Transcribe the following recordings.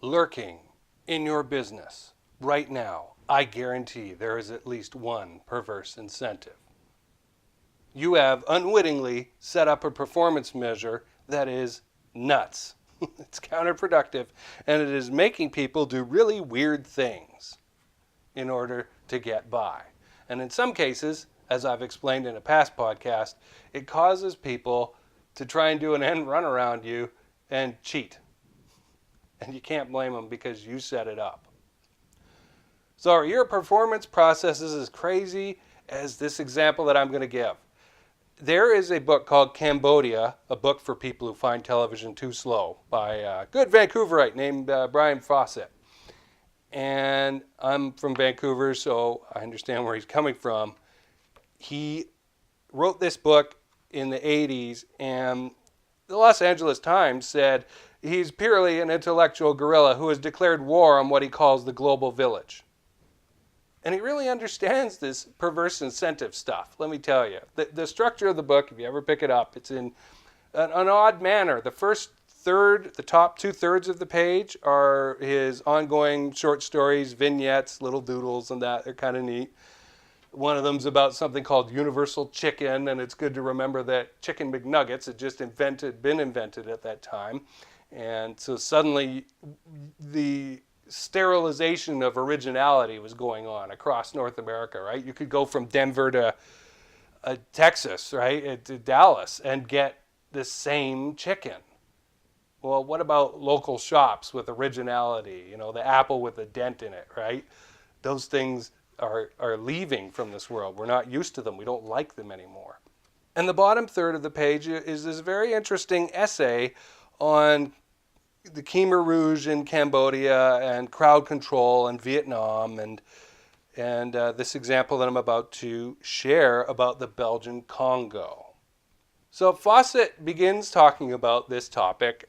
lurking in your business right now, I guarantee there is at least one perverse incentive. You have unwittingly set up a performance measure that is nuts. It's counterproductive, and it is making people do really weird things in order to get by. And in some cases, as I've explained in a past podcast, it causes people to try and do an end run around you and cheat. And you can't blame them because you set it up. So are your performance processes as crazy as this example that I'm going to give? There is a book called Cambodia, a book for people who find television too slow, by a good Vancouverite named Brian Fawcett. And I'm from Vancouver, so I understand where he's coming from. He wrote this book in the 80s, and the Los Angeles Times said he's purely an intellectual guerrilla who has declared war on what he calls the global village. And he really understands this perverse incentive stuff, let me tell you. The structure of the book, if you ever pick it up, it's in an odd manner. The first third, the top 2/3 of the page are his ongoing short stories, vignettes, little doodles, and that. They're kind of neat. One of them's about something called universal chicken, and it's good to remember that chicken McNuggets had just been invented at that time. And so suddenly the sterilization of originality was going on across North America, right? You could go from Denver to Texas, right, to Dallas, and get the same chicken. Well, what about local shops with originality? You know, the apple with a dent in it, right? Those things are leaving from this world. We're not used to them. We don't like them anymore. And the bottom third of the page is this very interesting essay on the Khmer Rouge in Cambodia and crowd control in Vietnam and this example that I'm about to share about the Belgian Congo. So Fawcett begins talking about this topic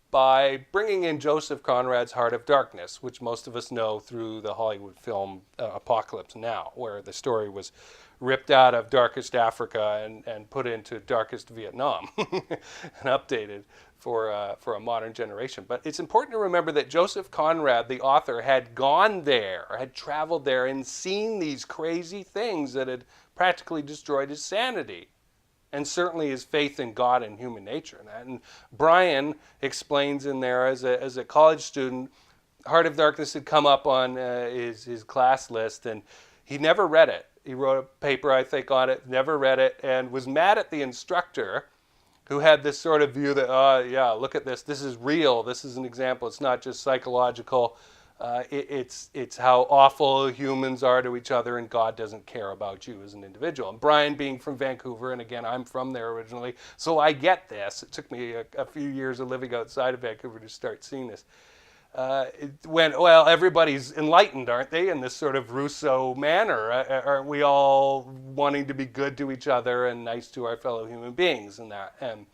by bringing in Joseph Conrad's Heart of Darkness, which most of us know through the Hollywood film Apocalypse Now, where the story was ripped out of Darkest Africa and put into Darkest Vietnam and updated for a modern generation. But it's important to remember that Joseph Conrad, the author, had gone there, had traveled there and seen these crazy things that had practically destroyed his sanity and certainly his faith in God and human nature. And Brian explains in there as a college student, Heart of Darkness had come up on his class list and he never read it. He wrote a paper, I think, on it, never read it, and was mad at the instructor who had this sort of view that, yeah, look at this. This is real. This is an example. It's not just psychological. It's how awful humans are to each other, and God doesn't care about you as an individual. And Brian being from Vancouver, and again, I'm from there originally, so I get this. It took me a few years of living outside of Vancouver to start seeing this. Well, everybody's enlightened, aren't they, in this sort of Rousseau manner? Aren't we all wanting to be good to each other and nice to our fellow human beings and that? And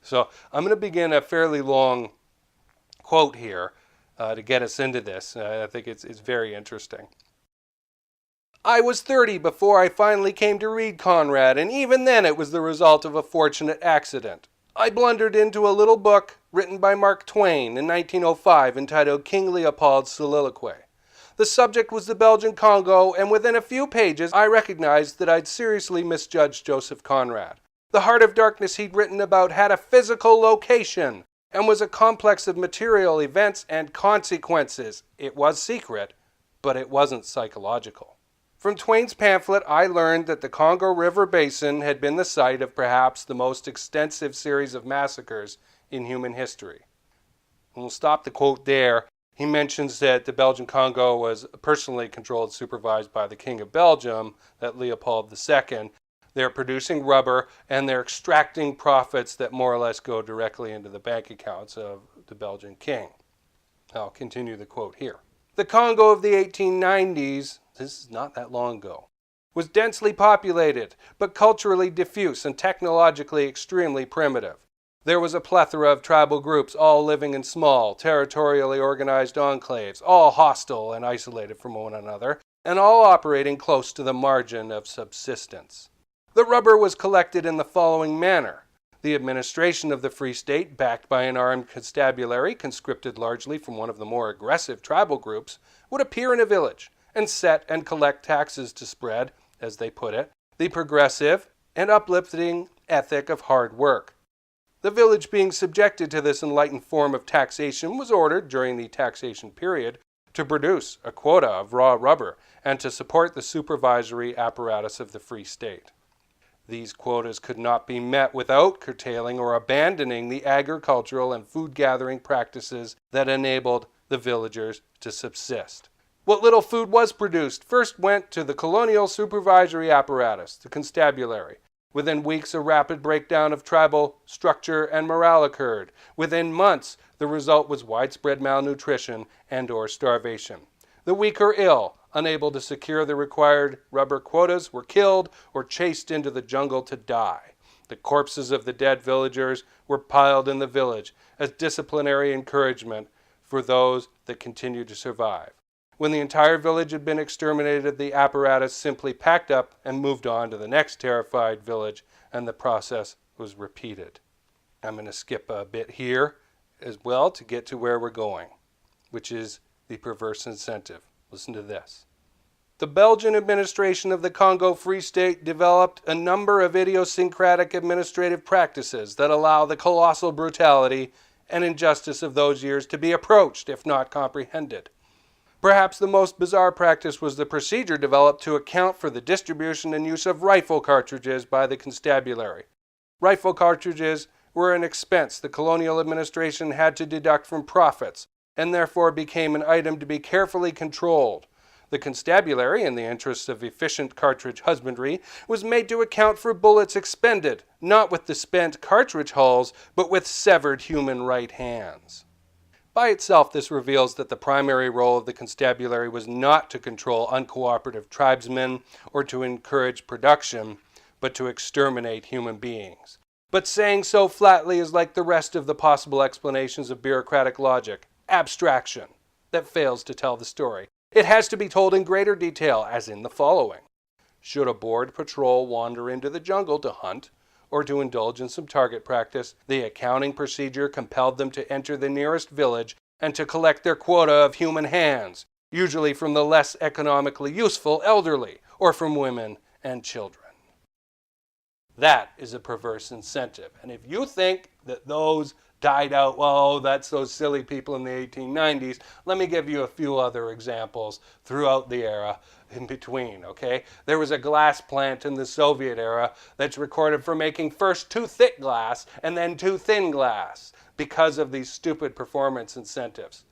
so I'm going to begin a fairly long quote here to get us into this. I think it's very interesting. I was 30 before I finally came to read Conrad, and even then it was the result of a fortunate accident. I blundered into a little book written by Mark Twain in 1905 entitled King Leopold's Soliloquy. The subject was the Belgian Congo, and within a few pages I recognized that I'd seriously misjudged Joseph Conrad. The Heart of Darkness he'd written about had a physical location and was a complex of material events and consequences. It was secret, but it wasn't psychological. From Twain's pamphlet, I learned that the Congo River Basin had been the site of perhaps the most extensive series of massacres in human history. And we'll stop the quote there. He mentions that the Belgian Congo was personally controlled, supervised by the King of Belgium, that Leopold II. They're producing rubber, and they're extracting profits that more or less go directly into the bank accounts of the Belgian king. I'll continue the quote here. The Congo of the 1890s, this is not that long ago, was densely populated, but culturally diffuse and technologically extremely primitive. There was a plethora of tribal groups, all living in small, territorially organized enclaves, all hostile and isolated from one another, and all operating close to the margin of subsistence. The rubber was collected in the following manner. The administration of the Free State, backed by an armed constabulary conscripted largely from one of the more aggressive tribal groups, would appear in a village and set and collect taxes to spread, as they put it, the progressive and uplifting ethic of hard work. The village being subjected to this enlightened form of taxation was ordered, during the taxation period, to produce a quota of raw rubber and to support the supervisory apparatus of the Free State. These quotas could not be met without curtailing or abandoning the agricultural and food-gathering practices that enabled the villagers to subsist. What little food was produced first went to the colonial supervisory apparatus, the constabulary. Within weeks, a rapid breakdown of tribal structure and morale occurred. Within months, the result was widespread malnutrition and/or starvation. The weak or ill, unable to secure the required rubber quotas, were killed or chased into the jungle to die. The corpses of the dead villagers were piled in the village as disciplinary encouragement for those that continued to survive. When the entire village had been exterminated, the apparatus simply packed up and moved on to the next terrified village, and the process was repeated. I'm going to skip a bit here as well to get to where we're going, which is the perverse incentive. Listen to this. The Belgian administration of the Congo Free State developed a number of idiosyncratic administrative practices that allow the colossal brutality and injustice of those years to be approached, if not comprehended. Perhaps the most bizarre practice was the procedure developed to account for the distribution and use of rifle cartridges by the constabulary. Rifle cartridges were an expense the colonial administration had to deduct from profits, and therefore became an item to be carefully controlled. The constabulary, in the interests of efficient cartridge husbandry, was made to account for bullets expended, not with the spent cartridge hulls, but with severed human right hands. By itself, this reveals that the primary role of the constabulary was not to control uncooperative tribesmen or to encourage production, but to exterminate human beings. But saying so flatly is like the rest of the possible explanations of bureaucratic logic, abstraction, that fails to tell the story. It has to be told in greater detail, as in the following. Should a board patrol wander into the jungle to hunt, or to indulge in some target practice, the accounting procedure compelled them to enter the nearest village and to collect their quota of human hands, usually from the less economically useful elderly, or from women and children. That is a perverse incentive. And if you think that those died out, well, that's those silly people in the 1890s, let me give you a few other examples throughout the era in between, okay? There was a glass plant in the Soviet era that's recorded for making first too thick glass and then too thin glass because of these stupid performance incentives.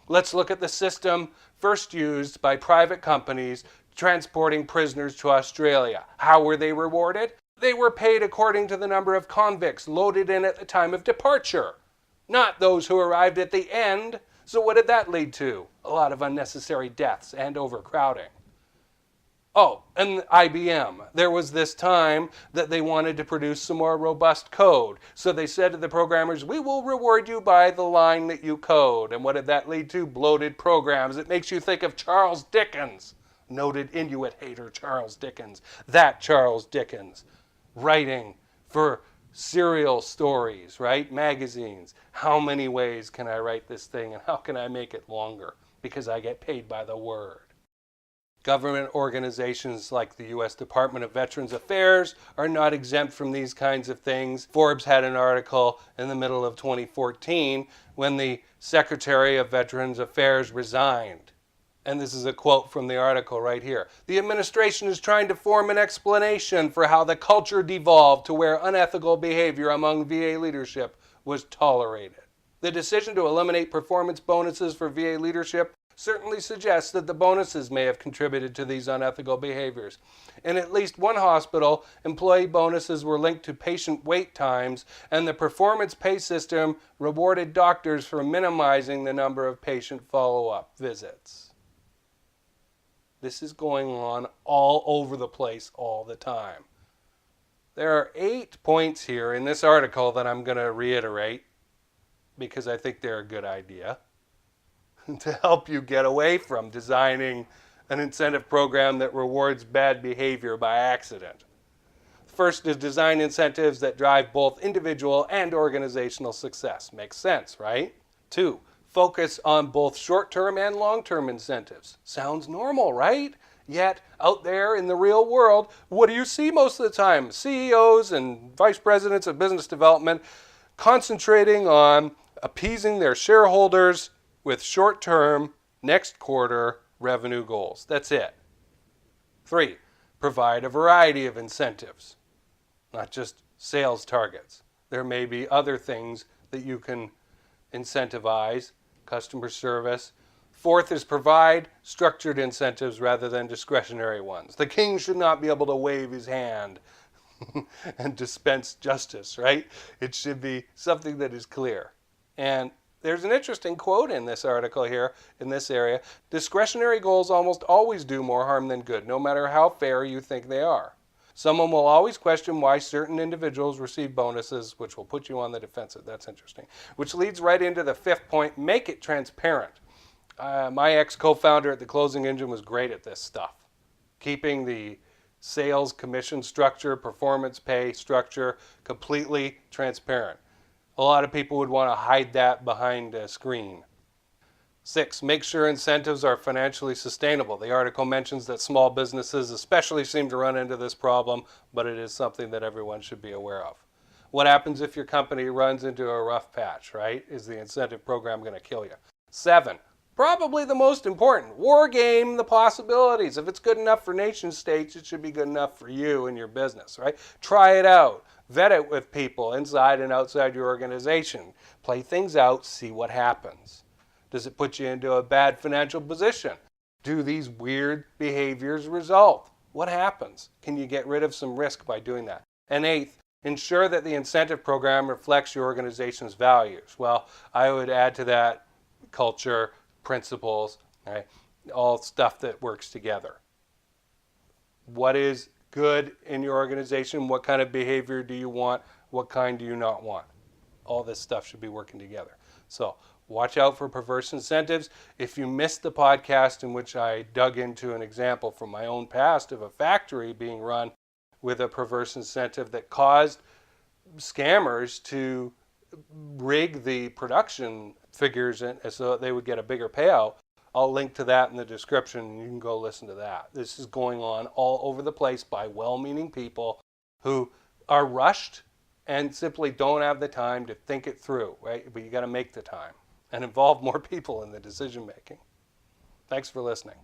Let's look at the system first used by private companies transporting prisoners to Australia. How were they rewarded? They were paid according to the number of convicts loaded in at the time of departure, not those who arrived at the end. So what did that lead to? A lot of unnecessary deaths and overcrowding. Oh, and IBM. There was this time that they wanted to produce some more robust code. So they said to the programmers, we will reward you by the line that you code. And what did that lead to? Bloated programs. It makes you think of Charles Dickens. Noted Inuit hater Charles Dickens. That Charles Dickens. Writing for serial stories, right? Magazines. How many ways can I write this thing and how can I make it longer? Because I get paid by the word. Government organizations like the U.S. Department of Veterans Affairs are not exempt from these kinds of things. Forbes had an article in the middle of 2014 when the Secretary of Veterans Affairs resigned. And this is a quote from the article right here. The administration is trying to form an explanation for how the culture devolved to where unethical behavior among VA leadership was tolerated. The decision to eliminate performance bonuses for VA leadership certainly suggests that the bonuses may have contributed to these unethical behaviors. In at least one hospital, employee bonuses were linked to patient wait times, and the performance pay system rewarded doctors for minimizing the number of patient follow-up visits. This is going on all over the place all the time. There are 8 points here in this article that I'm going to reiterate because I think they're a good idea to help you get away from designing an incentive program that rewards bad behavior by accident. First is design incentives that drive both individual and organizational success. Makes sense, right? 2, focus on both short-term and long-term incentives. Sounds normal, right? Yet, out there in the real world, what do you see most of the time? CEOs and vice presidents of business development concentrating on appeasing their shareholders with short-term, next quarter revenue goals. That's it. 3, provide a variety of incentives, not just sales targets. There may be other things that you can incentivize, customer service. 4th is provide structured incentives rather than discretionary ones. The king should not be able to wave his hand and dispense justice, right? It should be something that is clear. And there's an interesting quote in this article here, in this area. Discretionary goals almost always do more harm than good, no matter how fair you think they are. Someone will always question why certain individuals receive bonuses, which will put you on the defensive. That's interesting. Which leads right into the 5th point, make it transparent. My ex-co-founder at the Closing Engine was great at this stuff. Keeping the sales commission structure, performance pay structure completely transparent. A lot of people would want to hide that behind a screen. 6, make sure incentives are financially sustainable. The article mentions that small businesses especially seem to run into this problem, but it is something that everyone should be aware of. What happens if your company runs into a rough patch, right? Is the incentive program going to kill you? 7, probably the most important, war game the possibilities. If it's good enough for nation states, it should be good enough for you and your business, right? Try it out. Vet it with people inside and outside your organization. Play things out, see what happens. Does it put you into a bad financial position? Do these weird behaviors result? What happens? Can you get rid of some risk by doing that? And 8th, ensure that the incentive program reflects your organization's values. Well, I would add to that culture, principles, right? All stuff that works together. What is good in your organization? What kind of behavior do you want? What kind do you not want? All this stuff should be working together. So watch out for perverse incentives. If you missed the podcast in which I dug into an example from my own past of a factory being run with a perverse incentive that caused scammers to rig the production figures so that they would get a bigger payout, I'll link to that in the description and you can go listen to that. This is going on all over the place by well-meaning people who are rushed and simply don't have the time to think it through, right? But you got to make the time and involve more people in the decision making. Thanks for listening.